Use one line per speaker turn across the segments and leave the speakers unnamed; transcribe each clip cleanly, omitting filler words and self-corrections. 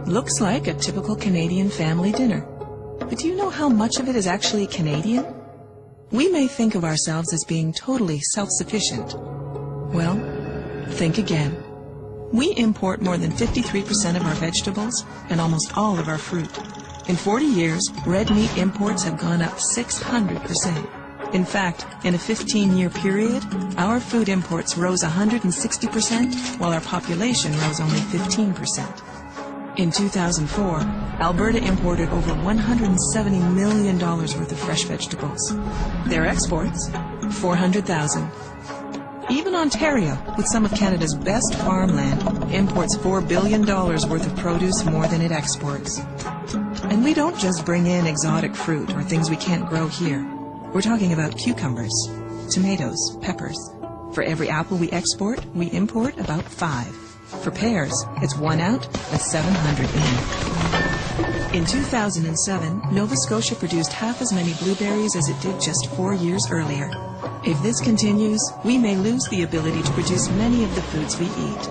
Looks like a typical Canadian family dinner. But do you know how much of it is actually Canadian? We may think of ourselves as being totally self-sufficient. Well, think again. We import more than 53% of our vegetables and almost all of our fruit. In 40 years, red meat imports have gone up 600%. In fact, in a 15-year period, our food imports rose 160%, while our population rose only 15%. In 2004, Alberta imported over $170 million worth of fresh vegetables. Their exports, 400,000. Even Ontario, with some of Canada's best farmland, imports $4 billion worth of produce more than it exports. And we don't just bring in exotic fruit or things we can't grow here. We're talking about cucumbers, tomatoes, peppers. For every apple we export, we import about 5. For pears, it's 1 out of 700 in. In 2007, Nova Scotia produced half as many blueberries as it did just 4 years earlier. If this continues, we may lose the ability to produce many of the foods we eat.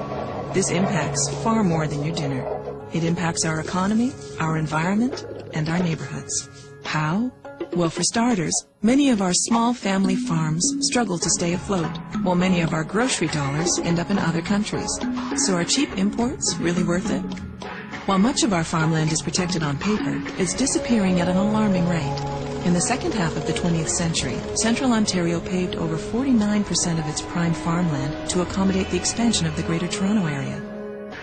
This impacts far more than your dinner. It impacts our economy, our environment, and our neighborhoods. How? Well, for starters, many of our small family farms struggle to stay afloat, while many of our grocery dollars end up in other countries. So are cheap imports really worth it? While much of our farmland is protected on paper, it's disappearing at an alarming rate. In the second half of the 20th century, Central Ontario paved over 49% of its prime farmland to accommodate the expansion of the Greater Toronto Area.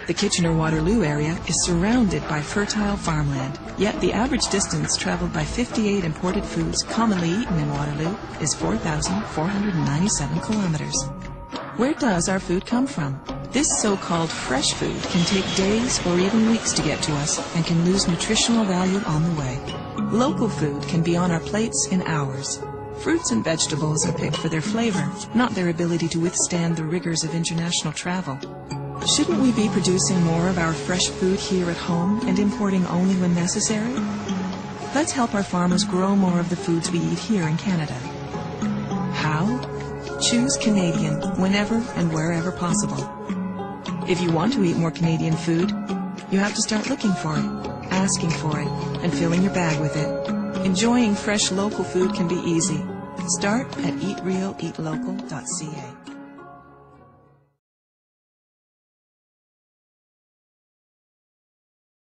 The Kitchener-Waterloo area is surrounded by fertile farmland, yet the average distance traveled by 58 imported foods commonly eaten in Waterloo is 4,497 kilometers. Where does our food come from? This so-called fresh food can take days or even weeks to get to us and can lose nutritional value on the way. Local food can be on our plates in hours. Fruits and vegetables are picked for their flavor, not their ability to withstand the rigors of international travel. Shouldn't we be producing more of our fresh food here at home and importing only when necessary? Let's help our farmers grow more of the foods we eat here in Canada. How? Choose Canadian whenever and wherever possible. If you want to eat more Canadian food, you have to start looking for it, asking for it, and filling your bag with it. Enjoying fresh local food can be easy. Start at eatrealeatlocal.ca.